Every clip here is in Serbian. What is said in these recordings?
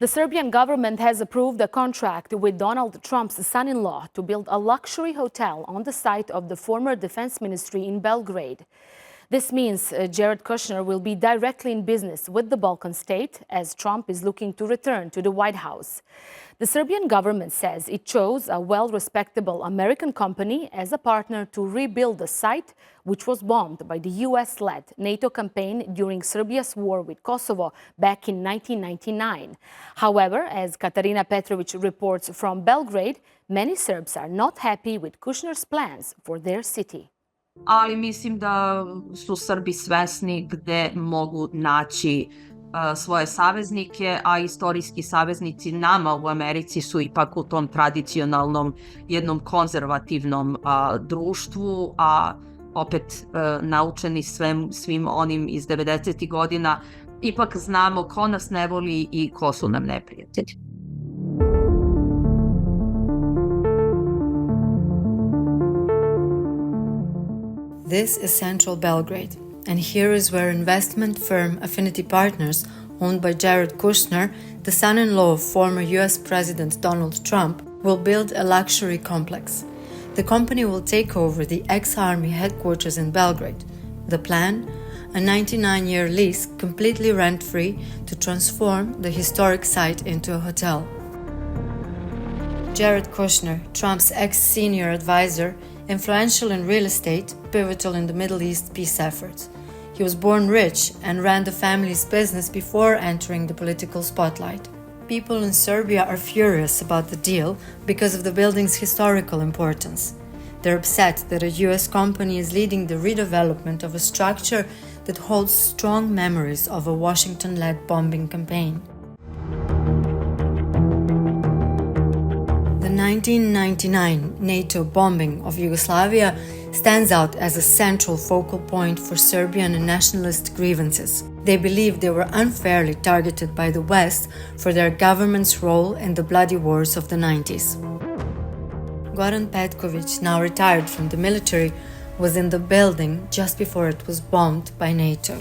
The Serbian government has approved a contract with Donald Trump's son-in-law to build a luxury hotel on the site of the former defense ministry in Belgrade. This means Jared Kushner will be directly in business with the Balkan state as Trump is looking to return to the White House. The Serbian government says it chose a well-respectable American company as a partner to rebuild the site, which was bombed by the US-led NATO campaign during Serbia's war with Kosovo back in 1999. However, as Katarina Petrovic reports from Belgrade, many Serbs are not happy with Kushner's plans for their city. Ali mislim da su Srbi svesni gde mogu naći svoje saveznike, a istorijski saveznici nama u Americi su ipak u tom tradicionalnom, jednom konzervativnom društvu, a opet naučeni svim onim iz 90. godina, ipak znamo ko nas ne voli i ko su nam neprijatelji. This is central Belgrade, and here is where investment firm Affinity Partners, owned by Jared Kushner, the son-in-law of former US President Donald Trump, will build a luxury complex. The company will take over the ex-army headquarters in Belgrade. The plan? A 99-year lease, completely rent-free, to transform the historic site into a hotel. Jared Kushner, Trump's ex-senior advisor, influential in real estate, pivotal in the Middle East peace efforts. He was born rich and ran the family's business before entering the political spotlight. People in Serbia are furious about the deal because of the building's historical importance. They're upset that a US company is leading the redevelopment of a structure that holds strong memories of a Washington-led bombing campaign. The 1999 NATO bombing of Yugoslavia stands out as a central focal point for Serbian and nationalist grievances. They believe they were unfairly targeted by the West for their government's role in the bloody wars of the 90s. Goran Petkovic, now retired from the military, was in the building just before it was bombed by NATO.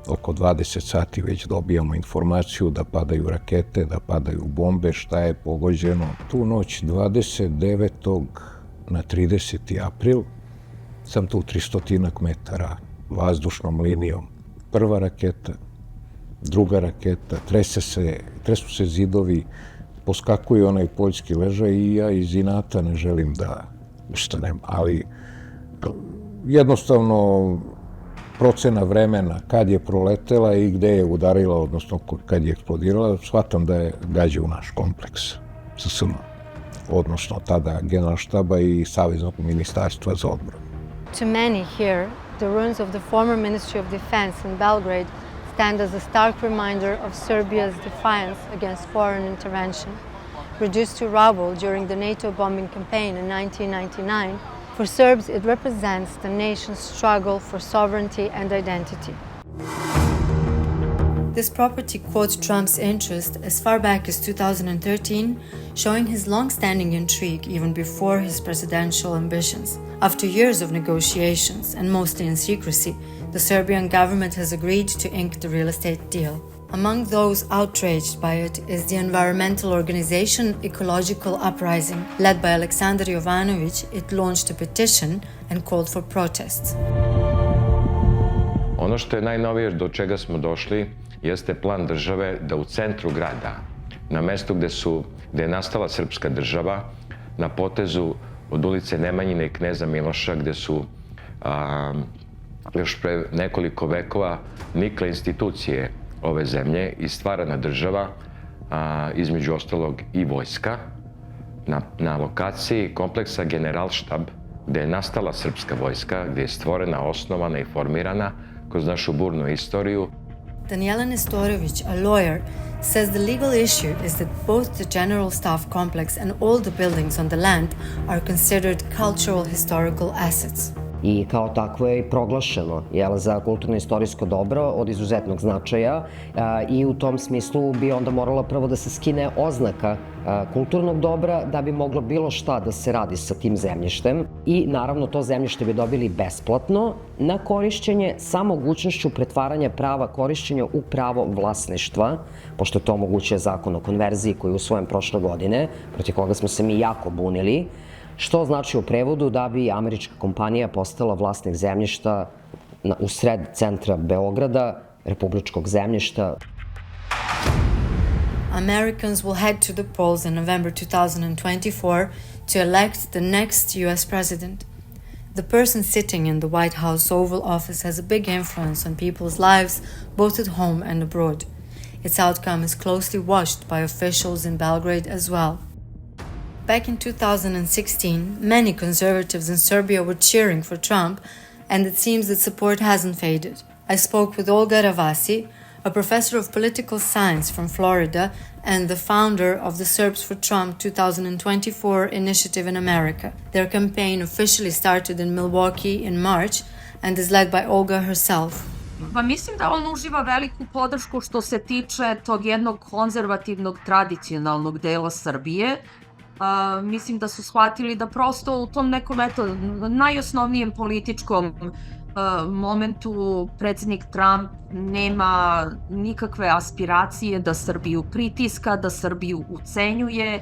Oko 20 sati već dobijamo informaciju da padaju rakete, da padaju bombe, šta je pogođeno. Tu noć 29. na 30. april sam tu 300 metara vazdušnom linijom. Prva raketa, druga raketa, tresu se zidovi, poskakuje onaj poljski ležaj i ja iz inata ne želim da ustanem, ali jednostavno procena vremena kad je proletela i gde je udarila, odnosno kad je eksplodirala, shvatam da je gađa u naš kompleks SSM, odnosno tada Generalštaba i Saveznog ministarstva za odbranu. To many here, the ruins of the former Ministry of Defense in Belgrade stand as a stark reminder of Serbia's defiance against foreign intervention. Reduced to rubble during the NATO bombing campaign in 1999, for Serbs it represents the nation's struggle for sovereignty and identity. This property quotes Trump's interest as far back as 2013, showing his long-standing intrigue even before his presidential ambitions. After years of negotiations, and mostly in secrecy, the Serbian government has agreed to ink the real estate deal. Among those outraged by it is the environmental organization Ecological Uprising. Led by Aleksandar Jovanović, it launched a petition and called for protests. Ono što je najnovije do čega smo došli jeste plan države da u centru grada, na mestu gde je nastala srpska država, na potezu od ulice Nemanjine i Kneza Miloša, gde su još pre nekoliko vekova nikle institucije ove zemlje i stvarana država, između ostalog i vojska, na lokaciji kompleksa Generalštab, gde je nastala srpska vojska, gde je stvorena, osnovana i formirana kroz našu burnu istoriju. Danijela Nestorović, a lawyer, says the legal issue is that both the General Staff complex and all the buildings on the land are considered cultural historical assets. i kao takvo je proglašeno za kulturno-istorijsko dobro od izuzetnog značaja i u tom smislu bi onda morala prvo da se skine oznaka kulturnog dobra da bi moglo bilo šta da se radi sa tim zemljištem i naravno to zemljište bi dobili besplatno na korišćenje sa mogućnošću pretvaranja prava korišćenja u pravo vlasništva, pošto to omogućuje zakon o konverziji koji je usvojen prošle godine, protiv koga smo se mi jako bunili, što znači u prevodu da bi američka kompanija postala vlasnik zemljišta u sred centra Beograda, republičkog zemljišta. Americans will head to the polls in November 2024 to elect the next US president. The person sitting in the White House Oval Office has a big influence on people's lives, both at home and abroad. Its outcome is closely watched by officials in Belgrade as well. Back in 2016, many conservatives in Serbia were cheering for Trump, and it seems that support hasn't faded. I spoke with Olga Ravasi, a professor of political science from Florida and the founder of the Serbs for Trump 2024 initiative in America. Their campaign officially started in Milwaukee in March and is led by Olga herself. Pa mislim da on uživa veliku podršku što se tiče tog jednog konzervativnog, tradicionalnog dela Srbije. Mislim da su shvatili da prosto u tom nekom najosnovnijem političkom momentu predsjednik Trump nema nikakve aspiracije da Srbiju pritiska, da Srbiju ucenjuje,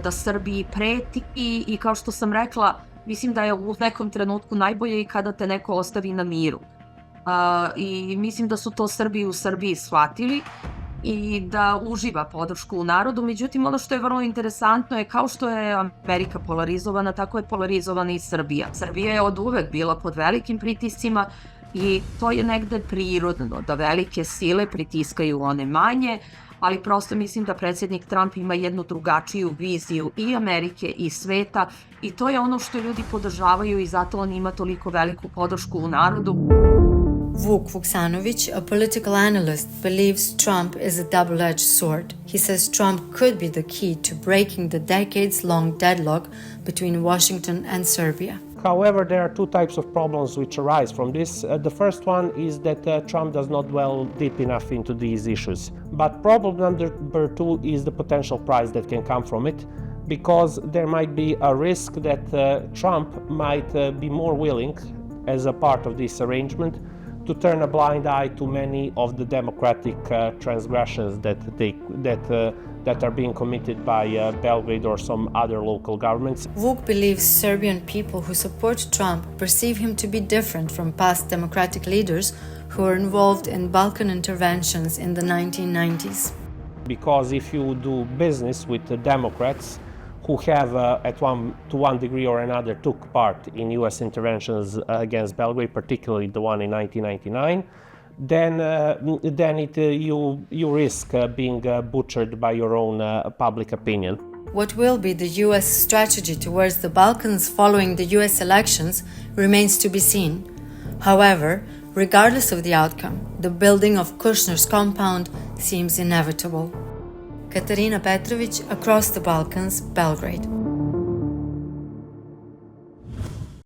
da Srbiji preti i kao što sam rekla, mislim da je u nekom trenutku najbolje i kada te neko ostavi na miru. I mislim da su to Srbi u Srbiji shvatili i da uživa podršku u narodu. Međutim, ono što je vrlo interesantno je kao što je Amerika polarizovana, tako je polarizovana i Srbija. Srbija je od uvek bila pod velikim pritiscima i to je negde prirodno da velike sile pritiskaju one manje, ali prosto mislim da predsjednik Trump ima jednu drugačiju viziju i Amerike i sveta i to je ono što ljudi podržavaju i zato on ima toliko veliku podršku u narodu. Vuk Vuksanović, a political analyst, believes Trump is a double-edged sword. He says Trump could be the key to breaking the decades-long deadlock between Washington and Serbia. However, there are two types of problems which arise from this. The first one is that Trump does not dwell deep enough into these issues. But problem number two is the potential price that can come from it, because there might be a risk that Trump might be more willing, as a part of this arrangement, to turn a blind eye to many of the democratic transgressions that are being committed by Belgrade or some other local governments. Vuk believes Serbian people who support Trump perceive him to be different from past democratic leaders who were involved in Balkan interventions in the 1990s. Because if you do business with the Democrats who have, to one degree or another, took part in US interventions against Belgrade, particularly the one in 1999, then you risk being butchered by your own public opinion. What will be the US strategy towards the Balkans following the US elections remains to be seen. However, regardless of the outcome, the building of Kushner's compound seems inevitable. Katarina Petrovic, Across the Balkans, Belgrade.